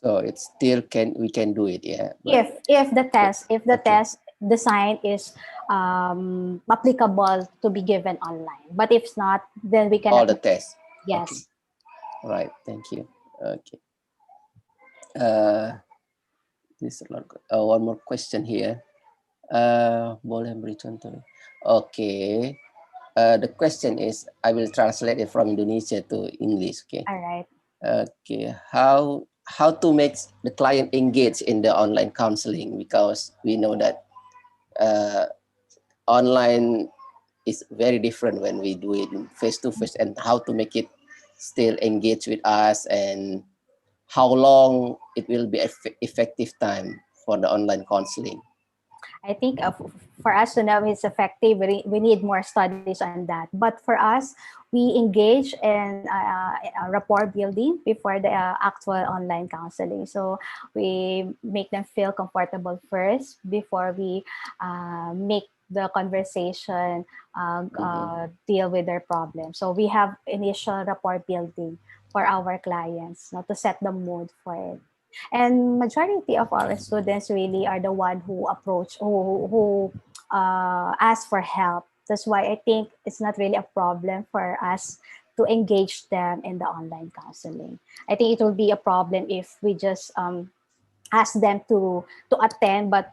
So it's still can we can do it, yeah. But If the okay, test design is applicable to be given online, but if not, then we all cannot. the tests. Okay, Yes. all right. Thank you. Okay. Uh, this one more question here. Boleh beri contoh? Okay. The question is, I will translate it from Indonesia to English. Okay. All right. Okay. How to make the client engage in the online counseling, because we know that online is very different when we do it face to face, and how to make it still engage with us, and how long it will be effective time for the online counseling. I think for us to know it's effective, we need more studies on that. But for us, we engage in rapport building before the actual online counseling. So we make them feel comfortable first before we make the conversation deal with their problem. So we have initial rapport building for our clients, to set the mood for it. And majority of our students really are the one who approach who ask for help. That's why I think it's not really a problem for us to engage them in the online counseling. I think it will be a problem if we just ask them to attend, but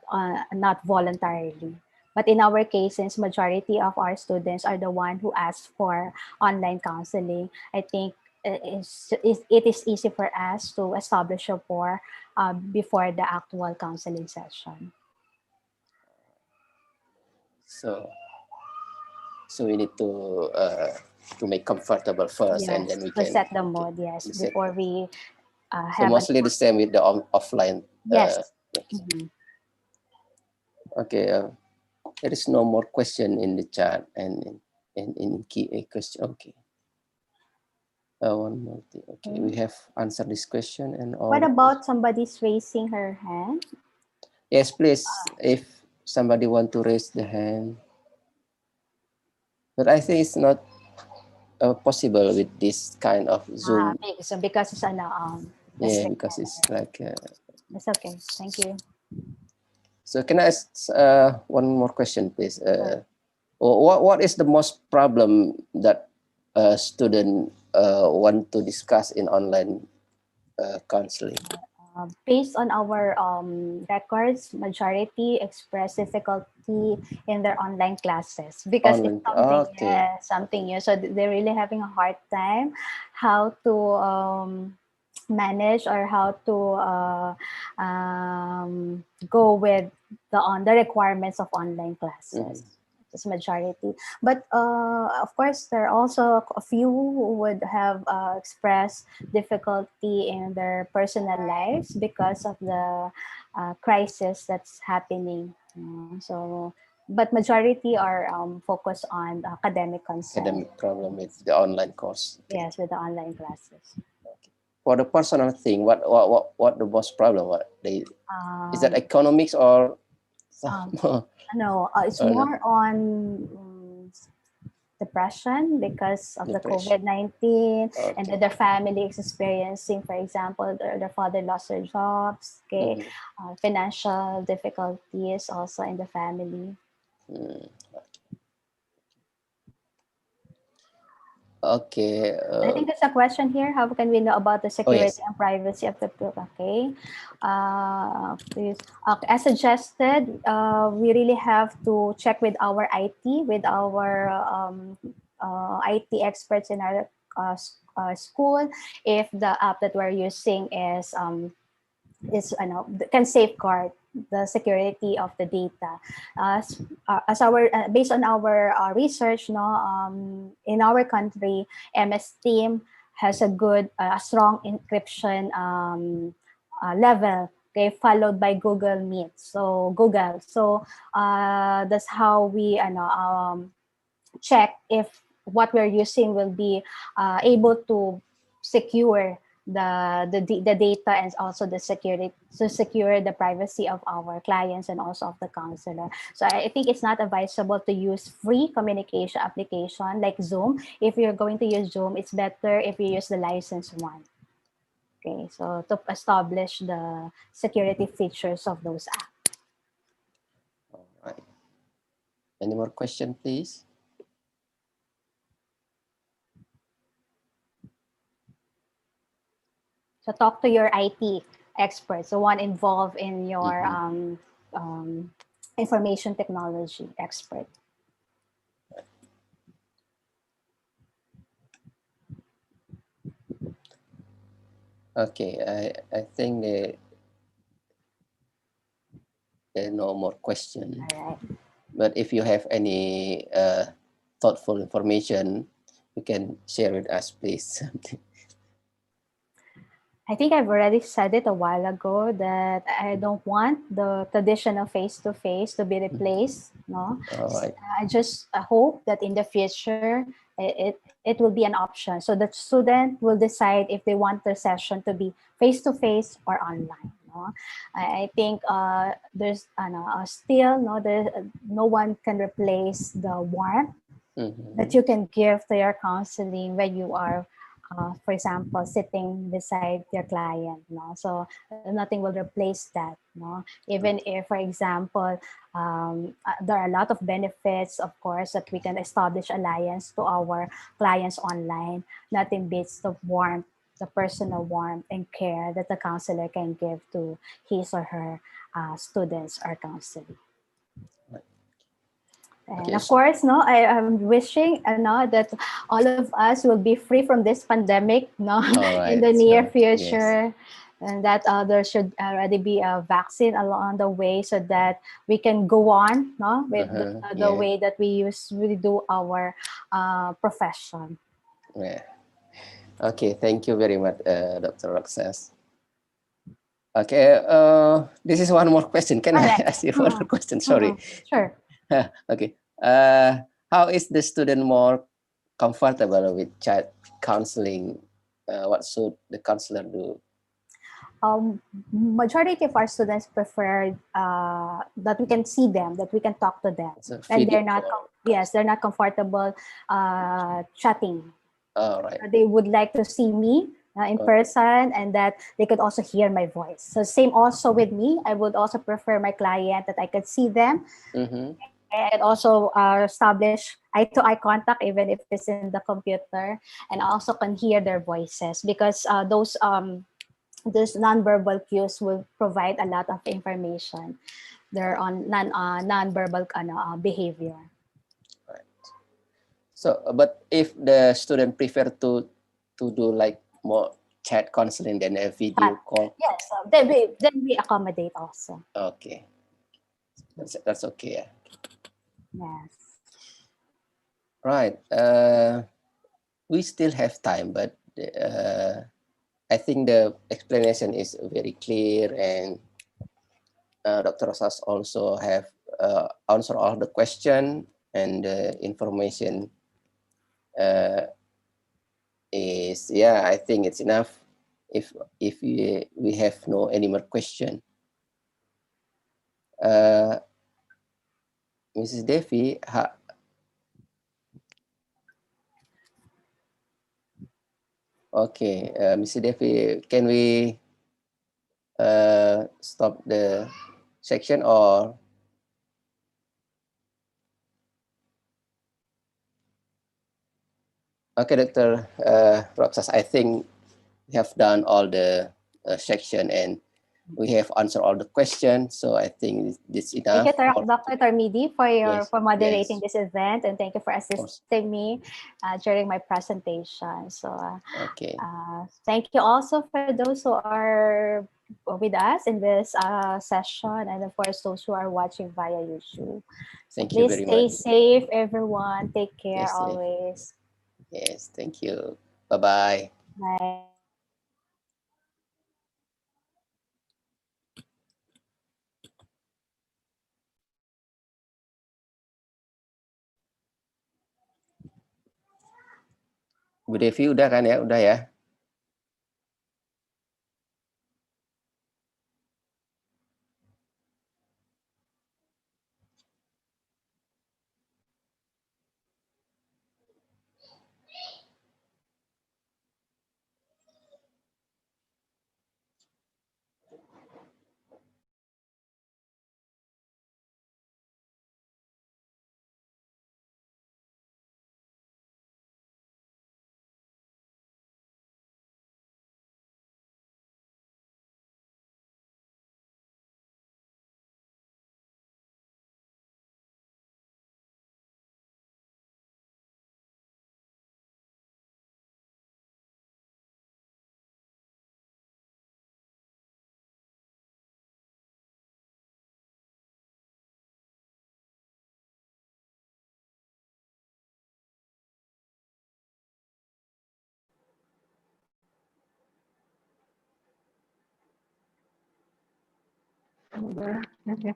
not voluntarily. But in our case, since majority of our students are the one who ask for online counseling, I think it is easy for us to establish rapport before the actual counseling session. So we need to make comfortable first, and then Yes, we to can, set the okay, mood. Yes, set before them. we So have an mostly the same with the offline. yes. Yes. Mhm. Okay. There is no more question in the chat, and in key a question. Okay. One more thing. Okay, we Okay. have answered this question and all What the questions. about somebody's raising her hand? Yes, please. If somebody want to raise the hand, but I think it's not possible with this kind of Zoom. Because it's an Yeah, restricted. because it's like. It's okay. Thank you. So can I ask one more question, please? Sure. What is the most problem that a student want to discuss in online counseling? Based on our records, majority express difficulty in their online classes because it's Online. something, Okay. something new. So they're really having a hard time how to manage or how to go with the requirements of online classes. Mhm. It's majority, but of course there are also a few who would have expressed difficulty in their personal lives because of the crisis that's happening. So, but majority are focused on academic concern. Academic problem with the online course. Okay. Yes, with the online classes. Okay. For the personal thing, what the most problem? What they is that Um, economics or some? um, no, it's Or not? more on depression because of the Depression. COVID-19, and Okay. that their family is experiencing, for example, their father lost their jobs, okay, Mhm. financial difficulties also in the family. Mm. Okay. I think there's a question here. How can we know about the Oh security yes. and privacy of the book? Okay. Please. As suggested, we really have to check with our IT, with our IT experts in our school, if the app that we're using is can safeguard the security of the data. As our based on our research, no, in our country, MS Team has a good, strong encryption level. Okay, followed by Google Meet. So Google. So that's how we check if what we're using will be able to secure the data and also the security to secure the privacy of our clients and also of the counselor. So I think it's not advisable to use free communication application like Zoom. If you're going to use Zoom, it's better if you use the licensed one. Okay, so to establish the security features of those apps. All right. Any more question, please? So talk to your IT experts, the one involved in your um, information technology expert. Okay, I think there are no more questions. All right. But if you have any thoughtful information, you can share with us, please. I think I've already said it a while ago that I don't want the traditional face-to-face to be replaced. No, All right. I just hope that in the future it will be an option, so the student will decide if they want their session to be face-to-face or online. No, I think there's still no one can replace the warmth that you can give to your counseling when you are for example sitting beside your client, no, so nothing will replace that, no, even if for example there are a lot of benefits of course that we can establish alliance to our clients online. Nothing beats the warmth, the personal warmth and care that the counselor can give to his or her students or counseling. And Okay. of course, no, I am wishing that all of us will be free from this pandemic, no, All in right. the near So yes. future, and that there should already be a vaccine along the way so that we can go on, no, with the Yeah. way that we usually do our profession. Yeah. Okay. Thank you very much, Dr. Roxas. Okay. This is one more question. Can All I right. ask you one more question? Sorry. Mhm. Sure. Okay. How is the student more comfortable with child counseling? What should the counselor do? Majority of our students prefer that we can see them, that we can talk to them, It's a and video yes, they're not comfortable chatting. All right. They would like to see me in Okay. person, and that they could also hear my voice. So same also with me. I would also prefer my client that I could see them, Mm-hmm. and also establish eye-to-eye contact even if it's in the computer, and also can hear their voices because those nonverbal cues will provide a lot of information. They're on nonverbal behavior. Right. So, but if the student prefer to do like more chat counseling than a Chat. video call, Yes, then we accommodate also. okay, that's okay. Yeah. Yes. Right. We still have time, but I think the explanation is very clear, and Dr. Rosas also have answered all the question, and the information uh, is, yeah, I think it's enough. If we have no any more question, uh, Mrs. Devi, okay, Mrs. Devi, can we stop the section, or okay, Dr. Roxas, I think we have done all the section, and we have answered all the questions. So I think this is Thank you, enough for Dr. Tarmidi, yes, for moderating yes, this event, and thank you for of course. assisting me during my presentation. So, Okay, thank you also for those who are with us in this session, and of course those who are watching via YouTube. So thank you please very much. stay safe, everyone. Take care Yes, always. yes, thank you. Bye bye. Bye. Bu Devi udah kan ya? Udah ya? Udah, ya.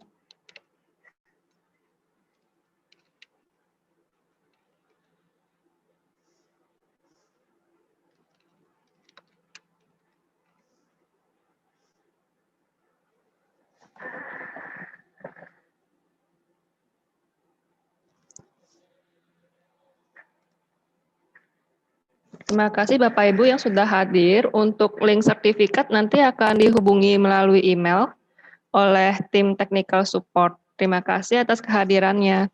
Terima kasih Bapak Ibu yang sudah hadir. Untuk link sertifikat nanti akan dihubungi melalui email oleh tim technical support. Terima kasih atas kehadirannya.